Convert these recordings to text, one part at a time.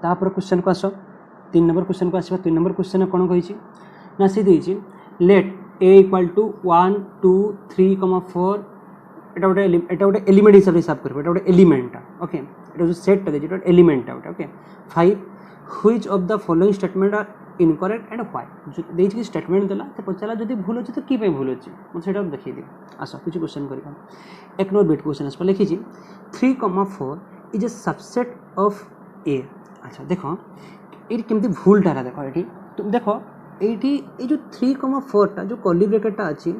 तापर क्वेश्चन को आस 3 number question को आसवा 3 नंबर क्वेश्चन कौन कही ना सी देछि लेट a इक्वल टू 1 2 3 4 एटा गोटे एलिमेंट हिसाब से हिसाब करबो एटा गोटे एलिमेंट ओके एटा जो सेट दे एटा element okay 5 which of the following statement are incorrect and why जो देछि स्टेटमेंट देला तो पचाला जदी भूल अछि तो की पे भूल अछि म सेटा देखि दे आसो किछ क्वेश्चन करबा एक नंबर बिट क्वेश्चन आस पर लिखि छी 3,4 is a subset of A अच्छा देखो ये केमती भूलटा देखो ये तुम देखो ये जो 3,4 टा जो कर्ली ब्रैकेट अच्छी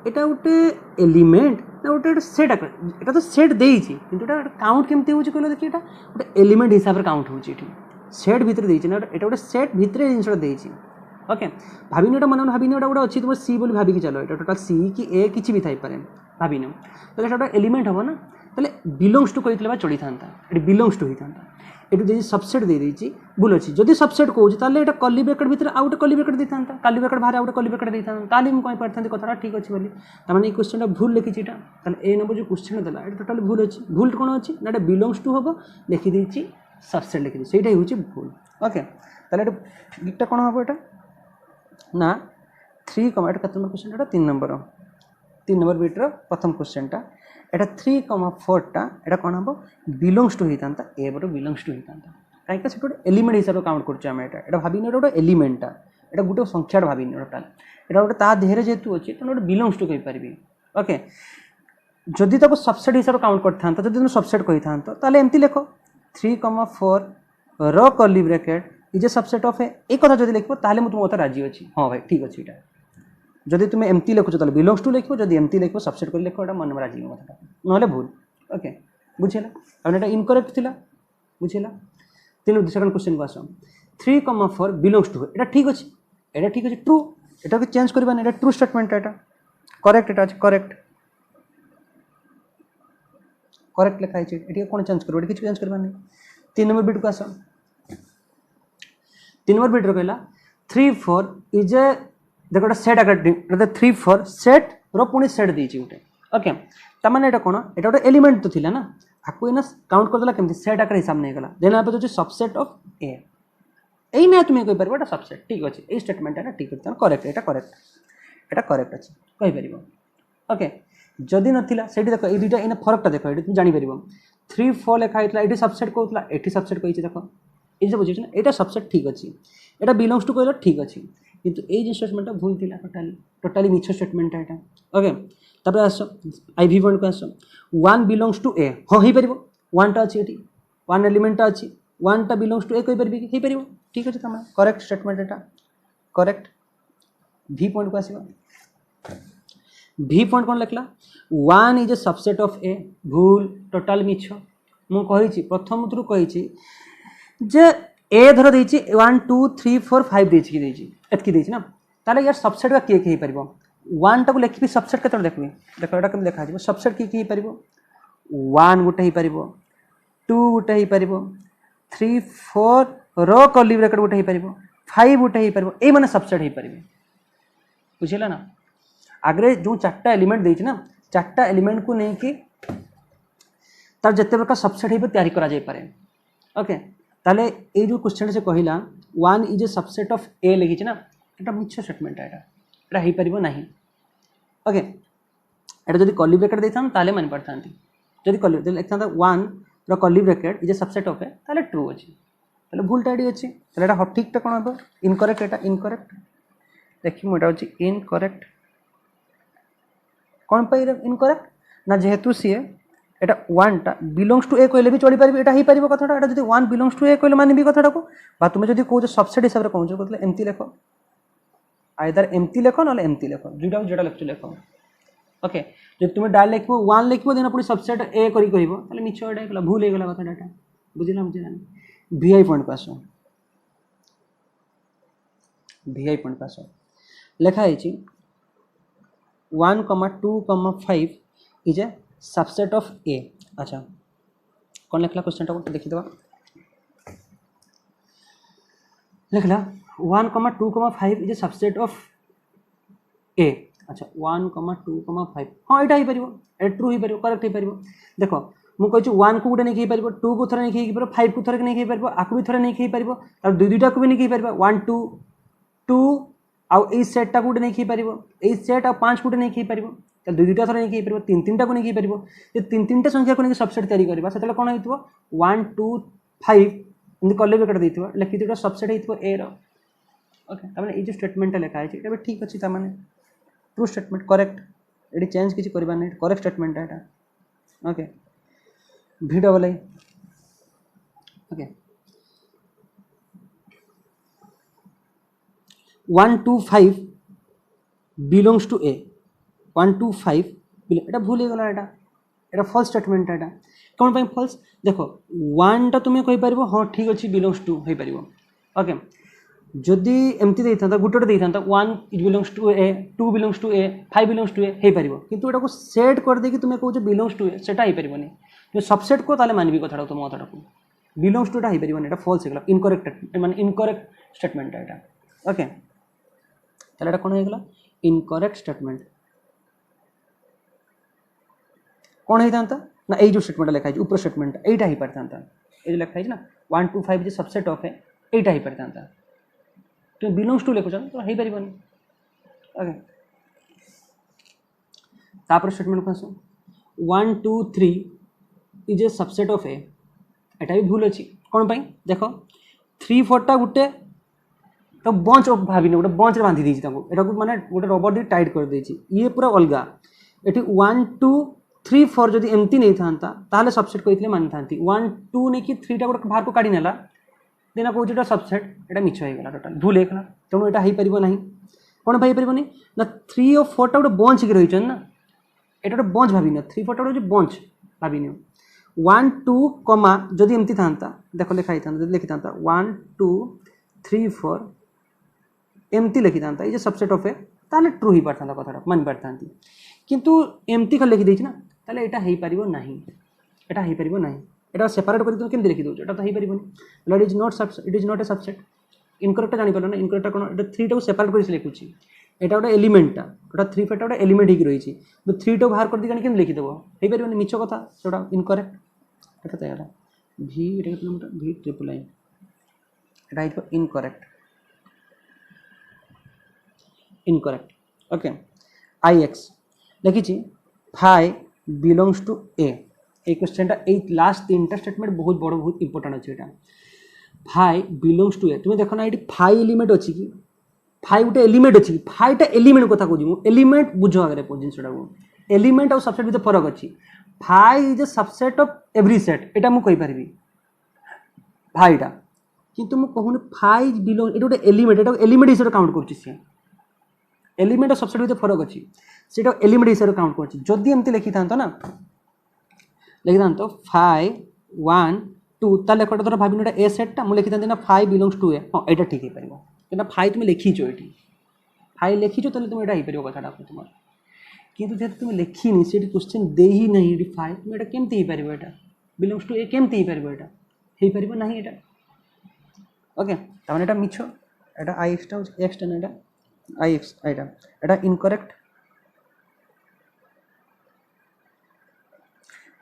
एटा गोटे एलिमेंट ना गोटे सेट एटा तो सेट देइछि किंतु एटा काउंट केमती होछि कहलो देखि एटा गोटे एलिमेंट हिसाब रे काउंट होछि एठी सेट भीतर देइछि ना एटा गोटे सेट भीतर जिनसटा देइछि ओके भाबिनो एटा मन भाबिनो एटा गोटे अछि तुम सी बोली भाबि कि चलो एटा टोटल सी कि ए किछि भी थाइ पारे भाबिनो तो एटा गोटे एलिमेंट हो ना ताले बिलोंग्स टू कहितले बा चढ़ी थांता एटी बिलोंग्स टू हि थांता एटू जे सबसेट दे देछि भूल अछि जदि सबसेट कहउछि ताले एटा कर्ली ब्रैकेट भीतर आउट कर्ली ब्रैकेट दे थांता कर्ली ब्रैकेट बाहर आउट कर्ली ब्रैकेट दे थांता ताले हम कहि परथांती कथरा ठीक अछि बोली त माने ई क्वेश्चन भूल लिखिछि एटा ताले ए नंबर जो क्वेश्चन देला एटा टोटल भूल अछि भूल कोन अछि ना एटा बिलोंग्स टू हबो लिखि देछि सबसेट लिखि देछि सेटा होछि भूल ओके ताले एटा ठीकटा कोन हबो एटा ना 3 एटा कत नंबर क्वेश्चन एटा 3 नंबर बिट रो प्रथम क्वेश्चन टा एटा 3,4 टा एटा कोन हबो बिलोंग्स टू हितांता ए बरो बिलोंग्स टू हितांता काईका सेट एलिमेंट हिसाब से काउंट करछ हम एटा भाबिनो एटा एलिमेंट एटा गुटे संख्या भाबिनो टोटल एटा गोटे ता देहरे जेतु अछि त गोटे बिलोंग्स टू कहि परबी ओके जदि ताको सबसेट हिसाब से काउंट करथांता जदि तुम सबसेट कहि थांतो ताले एम्ति लेखो 3,4 रो curly bracket is a subset of a एक कथा जदि लिखबो ताले मु तुम मत राजी अछि हां भाई ठीक अछि एटा जदि तुम एम्ति लिखुछ ताले बिलोंग्स टू लिखबो जदि एम्ति लिखबो सबसेट कर लिखो एटा मन में राजी कथा नहले भूल ओके बुझिला अब एटा इनकरेक्ट थिला बुझिला तीन सेकंड क्वेश्चन को आसो 3,4 बिलोंग्स टू एटा ठीक अछि ट्रू एटा के चेंज करबा एटा ट्रू स्टेटमेंट एटा करेक्ट एटा करेक्ट करेक्ट लिखा है एटी कोन चेंज करबो एटी चेंज करबा नहीं 3 नंबर बिट को आसो 3 नंबर बिट रो कहला 3,4 इज ए देखो सेट आकार 3,4 सेट रो पुनी सेट देछि उटे ओके त माने एटा कोन एटा गोटे एलिमेंट तो थिला ना आकु इना काउंट कर देला केमति सेट आकार हिसाब नै गला देन आप जो सबसेट ऑफ ए एई नै तुम कहि परबो एटा सबसेट ठीक अछि ए स्टेटमेंट एटा ठीक अछि करेक्ट एटा करेक्ट अछि कहि परबो ओके जदि नथिला सेठी देखो ए दुटा इन फरकटा देखो एठी तुम जानि परबो 3,4 लिखा हितला एठी सबसेट कहउतला एठी सबसेट कहिछि देखो ए जे बुझिछ ना एटा सबसेट ठीक अछि एटा बिलोंग्स टू कहलो ठीक अछि किंतु ए जे स्टेटमेंट भूल थिला टोटली मिछ स्टेटमेंट एटा ओके तबे आसो आईवी पॉइंट को आसो 1 बिलोंग्स टू ए हो ही परबो 1 टा अछि एठी 1 एलिमेंट अछि 1 टा बिलोंग्स टू ए कहि परबी कि परबो ठीक अछि तमा correct statement Etah correct we point को आसीबा वी पॉइंट कोन लिखला 1 इज ए सबसेट ऑफ ए भूल टोटल मिछ मु कहि छी प्रथम थ्रू कहि छी जे ए धर देछि 1 2 3 4 5 देछि कि देछि एतकी देछि ना ताले यार सबसेट का के परबो 1 टा को लिखबी सबसेट केतर देखबी देखो एटा केम देखा जिवो सबसेट की परबो 1 गुटे ही परबो 2 गुटे ही परबो 3 4 रो कर्ली ब्रैकेट गुटे ही परबो 5 गुटे ही परबो ए माने सबसेट ही परबे बुझिला ना आगरे जो चारटा एलिमेंट देछि ना चारटा एलिमेंट को नै कि तार जत्ते प्रकार सबसेट ही तैयारी करा जाय पारे ओके ताले ए जो क्वेश्चन से कहिला 1 इज ए सबसेट ऑफ ए लिखिछ ना एटा मिछ स्टेटमेंट एटा ही परबो नाही ओके एटा जदि कर्ली ब्रैकेट देथान ताले मान पड़थांती जदि कर्ली लिखथांता 1 रो curly bracket is a subset of ए ताले ट्रू अछि ताले भूल टाडी अछि ताले एटा ठीक टा कोन हबो इनकरेक्ट एटा इनकरेक्ट देखि मोटा अछि इनकरेक्ट कोन पे इनकरेक्ट ना जेहेतु सी एटा 1 टा बिलोंग्स टू ए कहले भी चढ़ी परबी एटा ही परबो कथाटा एटा जदि 1 बिलोंग्स टू ए कहले मानबी कथाटा को बा तुमे जदि को सबसेट हिसाब रे कहउछ मतलब एम्ति लेखो आइदर एम्ति लेखो नले एम्ति लेखो जुडा जेटा लेखो लेखो ओके जदि तुमे डाल लेखबो 1 लेखबो देना पुनी सबसेट ए करी कहबो ताले मिछ एटा कहला भूल हे गेला कथाटा एटा बुझिला वीआई पॉइंट को आसो वीआई पॉइंट को आसो लेखा है 1,2,5 is a subset of A अच्छा कौन लिखला क्वेश्चन टा देखि दबा लिखला 1,2,5 is a subset of A अच्छा 1,2,5 हाँ एटा ही परिबो ए ट्रू ही परिबो करेक्ट ही परिबो देखो मुझे 1 को गोटे नहीं पार 2 को थोड़े नहीं पार 5 को थोड़े नहीं पार आपको भी थोड़े नहीं पार और दुईटा को भी नहीं पार 1 2 2 आउ सेटा गोटे नहीं पार सेट आ 5 गोटे नहीं पार तो दुईटा थोड़े नहीं पार 3 को नहीं पार ये 3 संख्या को नहीं सबसेट तैयारी करवा से कौन हो 1 2 5 एमती कले भी कटा देथिबो लिखि दिबो सबसेट हेतिबो ए रो ओके तमाने ए जो स्टेटमेंट लिखा है एटा ठीक अछि तमाने ट्रू स्टेटमेंट करेक्ट एडी चेंज किछि करबा नै करेक्ट स्टेटमेंट है एटा okay v double I okay 1 2 5 belongs to a 1 2 5 एटा भूल गला एटा फॉल्स स्टेटमेंट एटा कौन पाई फॉल्स देखो 1 टा तुम्हें कहि परबो हां ठीक अछि बिलोंग्स टू हे परबो ओके जदि एमती देई थांता गुटे देई थांता 1 it belongs to a 2 belongs to a 5 belongs to a हे परबो किंतु एटा को सेट कर दे कि तुम्हें कहू बिलोंग्स टू ए सेटा हे परबोनी जो सबसेट को ताले मानबी कथाटा तुम कथाटा को बिलोंग्स टू टा हे परबोनी एटा फॉल्स हेगला इनकरेक्ट माने इनकरेक्ट स्टेटमेंट एटा ओके ताले एटा कोन हेगला इनकरेक्ट स्टेटमेंट कौन होता ना ये जो स्टेटमेंट लिखा है ऊपर स्टेटमेंट एटा ही पड़ता ये लिखा है ना 1 2 5 जो सबसेट ऑफ है एटा ही पड़ता तो बिलोंग्स टू लिखुछ तो हे परिबनी ओके तापर स्टेटमेंट को आसो 1 2 3 इज ए सबसेट ऑफ ए एटा भी भूल अछि कोन पई देखो 3 4 टा गुटे तो बंच ऑफ भाबिने गोटे बंच रे बांधी देछि ताको एटा को माने गोटे रबर दी टाइट कर देछि ये पूरा अलगा एठी 1 2 3 4 जदि एमती नहीं था ताले सबसेट कहते मानि था 1 2 नहीं कि 3 टा गोटे बाहर को काढ़ी नेला देना कहूँ जो सबसेट एटा मिछ हो गला टोटल भूल होगा तेणु यहाँ हो पार ना कौन पाई पारनी ना 3 और 4 टा गोटे बंच की रही ना एटा गोटे बंच भाविन 3 4 टा गोटे बंच भाविन 1 2 कमा जदि एमती था देख लिखाई था लिखी था 1 2 3 4 एमती लिखी था ये सबसेट ऑफ ए ताले ट्रू ही पारता कथा मानि पारता किंतु एमती खाली लिखी देछि ना ताले एटा हेई परिबो नाही एटा हेई परिबो नाही एटा सेपरेट करि तुम केमति लिखि दो एटा तो हेई परिबोनी it is not a subset incorrect जानि परलो ना इनकरेक्ट कोन एटा 3 टा को सेपरेट करि लिखुछि एटा गोटे एलिमेंट एटा 3 4 टा गोटे एलिमेंट ही रही तो 3 टा बाहर कर दी जानि केमति लिखि देबो हेई परिबोनी मिछ कथा सेटा इनकरेक्ट एटा तयार v Etah kilometre v triple I एटा इज इनकरेक्ट ओके ix लिखी five belongs to a question last 3टा स्टेटमेंट बहुत बड़ बहुत इंपोर्टेंट अच्छे यहाँ फाइ बिलोंग्स टू ए तुम्हें देख ना ये फाइ एलिमेंट अच्छी कि फाइ गोटे एलिमेंट अच्छी फाइटा एलिमेंट कथा कहूँ एलिमेंट बुझ आगे जिनसा एलिमेंट और सबसेट भीतर फरक अच्छी phi is a subset of every set एटा मुझे कहींपारि फाइटा किंतु मुझे कहूनी फाइ बिलोंग ये गोटे एलिमेंट एटा एलिमेंट हिसाब से काउंट कर एलिमेंट और सबसेट भीतर फरक अच्छी से एलिमेंट हिसाब से काउंट कर जदि एमती लिखी था ना लिखी था 5 1 2 ताले कोटा धर भाबिन एटा ए सेटटा मु लिखी था ना 5 बिलोंग्स टू ए हां एटा ठीक हे परिबो एटा 5 तुम लिखिछो एठी 5 लिखिछो ताले तुम एटा हे परिबो कथाटा तुम किंतु जे तुम लिखिनी सेठी क्वेश्चन दे ही नहीं एठी 5 तुम एटा केमती हे परिबो एटा बिलोंग्स टू ए केमती हे परिबो एटा हे परिबो नहीं एटा ओके तमाने एटा मिछो एटा ix टा x टा एटा ix एटा इनकरेक्ट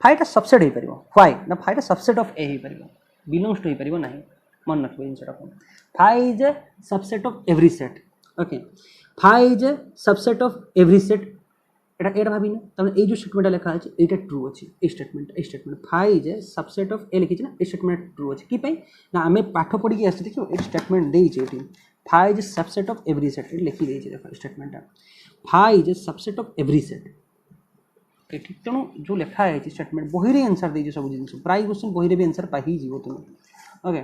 फाइटा सबसेट हो पार फाइ ना फाइटा सबसेट ऑफ ए हो पार बिलोंग्स टू हो पार ना मन रखिए जिनसा phi is a subset of every set okay phi is a subset of every set एटा एटा भाभी ना तब ये जो स्टेटमेंट लिखा है ये ट्रू अच्छी ये statement phi is a subset of A लिखी ना ये स्टेटमेंट ट्रू अच्छी कि ना आम पाठ पढ़ी आस देखिए ये स्टेटमेंट देती phi is a subset of every set ये लिखी देती देख statement phi is a subset of every set तेणु जो लिखा है स्टेटमेंट बही रे आंसर दे सब जिन प्राय क्वेश्चन बही रे भी आंसर पाई जीव तुम ओके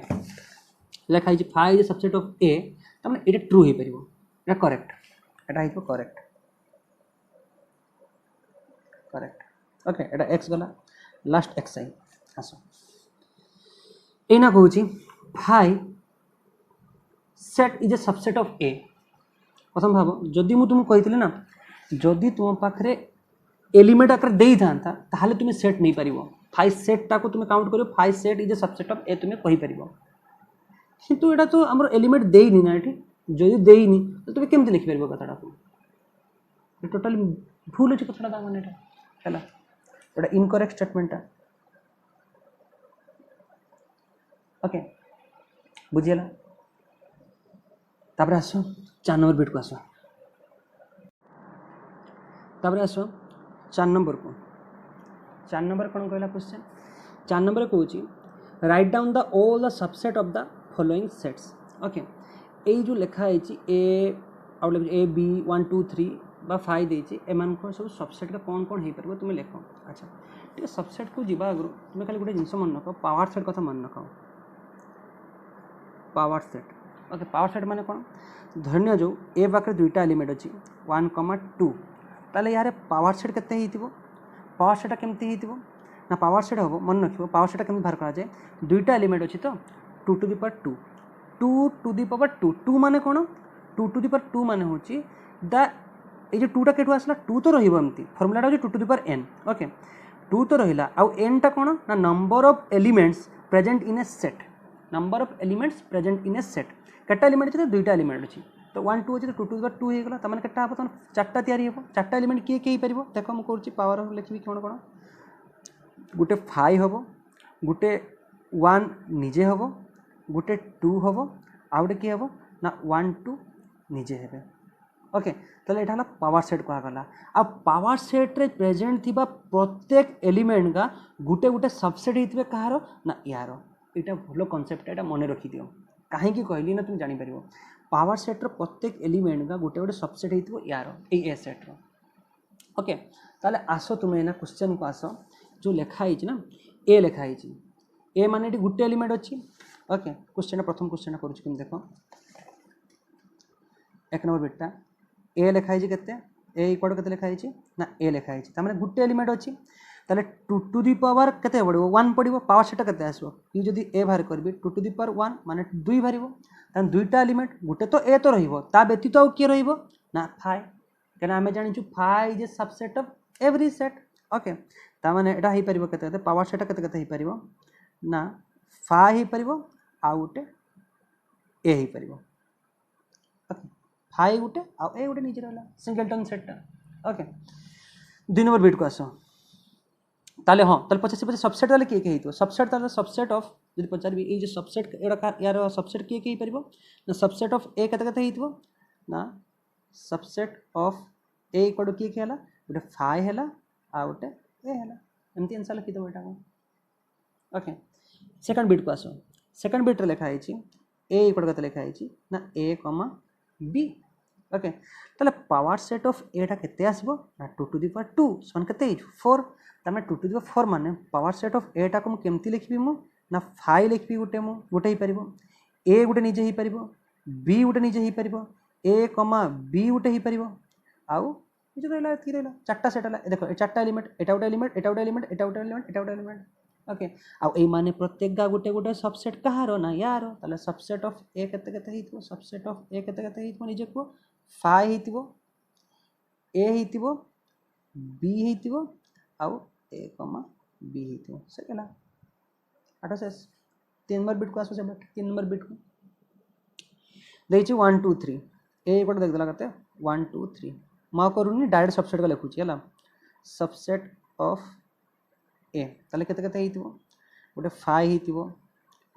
लिखा है phi is subset of A तमें ये ट्रू हो पार करेक्ट एटा हो करेक्ट करेक्ट ओके एटा एक्स गला लास्ट एक्स आई आस एना कहूँ phi set is a subset of A प्रथम भाव जदि मुझे तुमको कही ना जदि तुम पाखे एलिमेंट आकर दे था ताहले तुम्हें सेट नहीं पार फाइ सेटा को तुम्हें काउंट कर phi set is a subset of A तुम्हें कहीपर किंतु एटा तो आम एलिमेंट देनी ना ये जदि देनी तो तुम्हें केमती लिखिपार कथाटा को टोटाली भूल अच्छे कथाटा मैंने है इनकरेक्ट स्टेटमेंटा ओके बुझीगला तापर आस 4 नंबर बिट को आस तापर आस 4 नंबर को 4 नंबर कौन कहला क्वेश्चन 4 नंबर कहूँ right down the all the subset of the following sets okay ये जो लिखाई ए आउट ए बी 1 2 3 बा 5 देती एम सब सबसेट का कौन कौन हो पार तुम लिख अच्छा ठीक सबसेट को जीवा आगु तुम खाली गोटे जिन मन रख पावर सेट कथा मन रख power set okay power set माने कौन धन्य जो ए पाखे दुईटा एलिमेंट अच्छी 1,2 ताले यार पावर सेट केते हिथिबो पावर सेट केमती हिथिबो ना पावर सेट हम मन रखियो पावर सेट केमती बाहर करा जाए दुईटा एलिमेंट अच्छी तो 2 to the power 2 2 to the power 2 2 माने कौन 2 to the power 2 माने होची द ये जो 2टा केटू आसला 2 तो रहिबो एमती फार्मूलाटा हो 2 to the power n okay 2 तो रहिला आ n टा कौन ना number of elements present in A set number of elements present in A set केटा एलिमेंट अच्छे दुईटा एलिमेंट अच्छी तो 1 2 अच्छे तो 2 to the power 2 हो गला तमाने केटा हम तुम 4टा तैयारी हो 4टा एलिमेंट किए किए पारिबो देखो हम करूची पावर लिखबी कौन कौन गोटे 5 हम गोटे 1 निजे हम गोटे 2 हम आउ गोटे किए हम ना 1 2 निजे हे ओके तो ये पावर सेट कहगला आ पावर सेट रे प्रेजेंट थिबा प्रत्येक एलिमेंट का गोटे गोटे सबसेट होते कहार ना यार यहाँ भल कनसेप्ट यहाँ मन रखी दियो कहीं कहली ना तुम जापर पावर सेट्र प्रत्येक एलिमेंट का गोटे गोटे सबसेट हो यार ए सेट्र ओके ताले आस तुम ना क्वेश्चन को आस जो लिखाई ना ए लिखाई ए माने गोटे एलिमेंट अच्छी ओके क्वेश्चन प्रथम क्वेश्चन करुँच देख 1 नंबर बिटा ए लिखाई के ए इक्वल के लिखाई ना ए लिखाई तमें गोटे एलिमेंट अच्छी ताले 2 to the power केते पड़ो 1 पड़ो पावर सेट केते आसो ये जदि ए बाहर करबी 2 to the power 1 माने 2 बाहरिबो तान दुईटा एलिमेंट गोटे तो ए तो रहिबो ता व्यतीत आउ के रहिबो ना 5 केना हमें जानि छु 5 is a subset of every set okay ता माने एटा ही परिबो केते पावर सेट केते केते ही परिबो ना 5 ही परिबो आ गोटे ए ही परिबो ओके 5 गोटे आ ए गोटे निजे रहला singleton set okay 2 number bit को आसो ताले हाँ ताले पचास पचास सबसेट ताले किए किए सबसेट ताले सबसेट ऑफ जब पचार ये जो सबसेट यार सबसेट किए किए पारिबो ना सबसेट ऑफ ए केते केते हितबो ना subset of A equal to किए किए हला गोटे 5 हला आ गोटे ए हला एमती आंसर लिखि दबो एटा ओके सेकंड बिट को आसो सेकंड बिट रे लिखा है ए इक्वल केते लिखा है ना ए कमा बी ओके ताले पावर सेट ऑफ एटा केते आसीबो ना 2 to the power 2 सन केते 4 तमें 2 to the power 4 माने पावर सेट ऑफ एटा को केमती लिखबी मु ना 5 लिखबी गोटे मु गोटे ही परिबो ए गोटे निजे ही परिबो बी गोटे निजे ही परिबो ए कमा बी गोटे ही परिबो आउ जे रहला की रहला चारटा सेट हला देखो ए चारटा एलिमेंट एटा गोटे एलिमेंट एटा गोटे एलिमेंट एटा गोटे एलिमेंट एटा गोटे एलिमेंट ओके आउ ए माने प्रत्येक गा गोटे गोटे सबसेट कहारो ना यार ताले सबसेट ऑफ ए केते केते हितबो सबसेट ऑफ ए केते केते हितबो निजे को 5 हितबो ए हितबो बी हितबो आउ ए कमा बी हितबो से केला आठो से 3 नंबर बिट को आसो से 3 नंबर बिट को देछि 1 2 3 ए इक्वल देख देला करते 1 2 3 मा करूनी डायरेक्ट सबसेट का लिखुची हला सबसेट ऑफ ए ताले केते केते हितबो गोटे 5 हितबो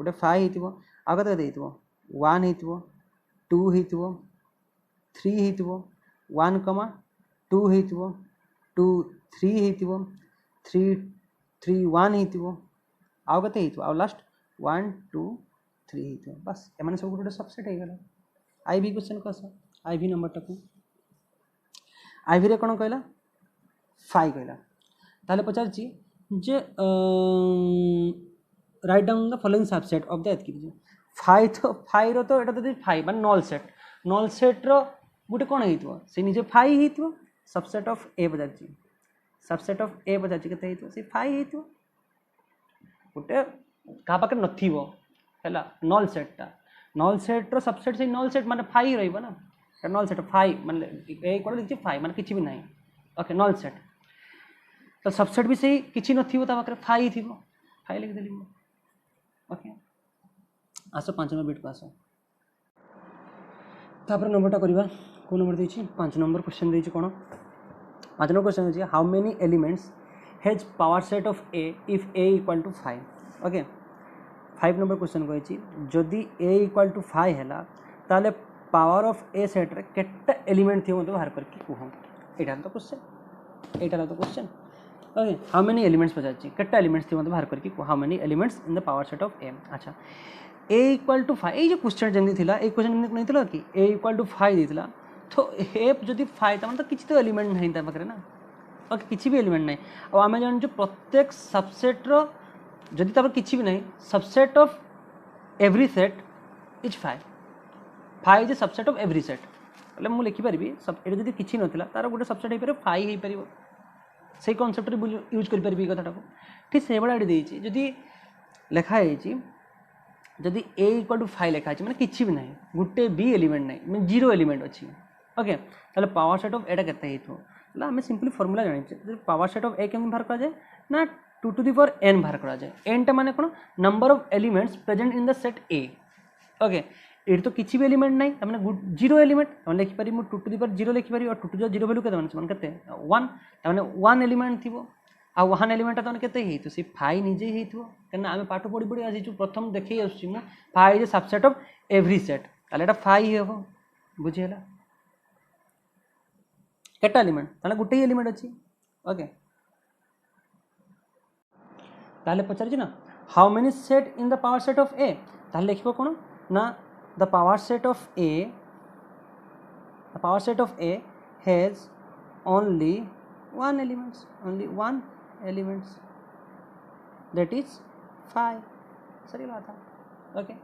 गोटे 5 हितबो आ केते केते हितबो 1 हितबो 2 हितबो 3 हितबो 1 कमा 2 हितबो 2 3 हितबो 3 3 1 हितबो आउ केते हितबो आउ लास्ट 1 2 3 हितबो बस एमाने सब गोटे सबसेट हे गेला आईवी क्वेश्चन को आसा आईवी नंबर टाकू आईवी रे कोन कहला 5 कहला ताले पचार छी जे write down the following subset of the एत की 5 तो 5 रो तो एटा तो 5 मान नल सेट रो गोटे कोन हितबो से निजे 5 हितबो सबसेट ऑफ ए पचार छी सबसेट ऑफ ए पचार छी केते हितबो से 5 हितबो गोटे का पाके नथिबो हैला नल सेट रो सबसेट से नल सेट माने 5 रहइबो ना नल सेट 5 माने ए इक्वल लिखि 5 माने किछि भी नाही ओके नल सेट तो सबसेट भी सही किछि नथिबो ता पाके 5 थिबो 5 लिख देली ओके आसो 5 नंबर बिट को आसो तापर नंबरटा करबा को नंबर देछि 5 नंबर क्वेश्चन देछि कोन 5 नंबर क्वेश्चन देछि how many elements has power set of A if A equal to 5 okay 5 number question कही जदि ए इक्वाल टू 5 है ताले पावर ऑफ ए सेट रे केटा एलिमेंट थी मतलब बाहर करके कह यहाँ तो क्वेश्चन यहाँ तो question okay how many elements पचार केटा एलिमेंट्स थी मतलब बाहर करके how many elements in the power set of A. अच्छा ए इक्वाल टू 5 ये क्वेश्चन जमी थी ये क्वेश्चन नहीं थी कि ए इक्वाल टू 5 देता तो ए जदि 5 तो किसी तो एलिमेंट नहीं पाखे ना ओके किसी भी एलिमेंट नहीं और आम जानूँ प्रत्येक सबसेट्र जदि किसी भी नहीं subset of every set is 5 is a subset of every set बोले मुझे लिखिपारि सब ये जब किसी नाला तार गोटे सबसेट हो पारे 5 हो पार से कनसेप्ट यूज करें कथा ठीक से भाई जदि लिखाई जदि ए इक्वल टू 5 लिखाई मैंने किसी भी ना गोटे भी एलिमेंट ना मैं 0 एलिमेंट अच्छी ओके ताले पावर सेट ऑफ एटा केते होइथो आम सिंपली फॉर्मूला जानी पावर सेट ऑफ ए केमि बाहर करा जाए ना 2 टू द पावर n बाहर करा जाए n टा माने कोन number of elements present in the set A okay ये तो किसी भी एलिमेंट ना मैंने 0 एलिमेंट मैंने लिखिपारि 2 टू द पावर 0 लिखिपारि और 2 टू द 0 वैल्यू के 1 मैंने 1 एलिमेंट थी आ 1 एलिमेंट तो के से 5 निजे ही कहीं आम पाठ पढ़ी पढ़ी आसी प्रथम देखे आसुँ 5 is a subset of every set ताले 5 हम बुझीगला केटा एलिमेंट ताले गोटे एलिमेंट अच्छी ओके ताले पचार ना how many set in the power set of ए ताले लिखो कौन ना the power set of A has only one elements that is 5 सही बात है ओके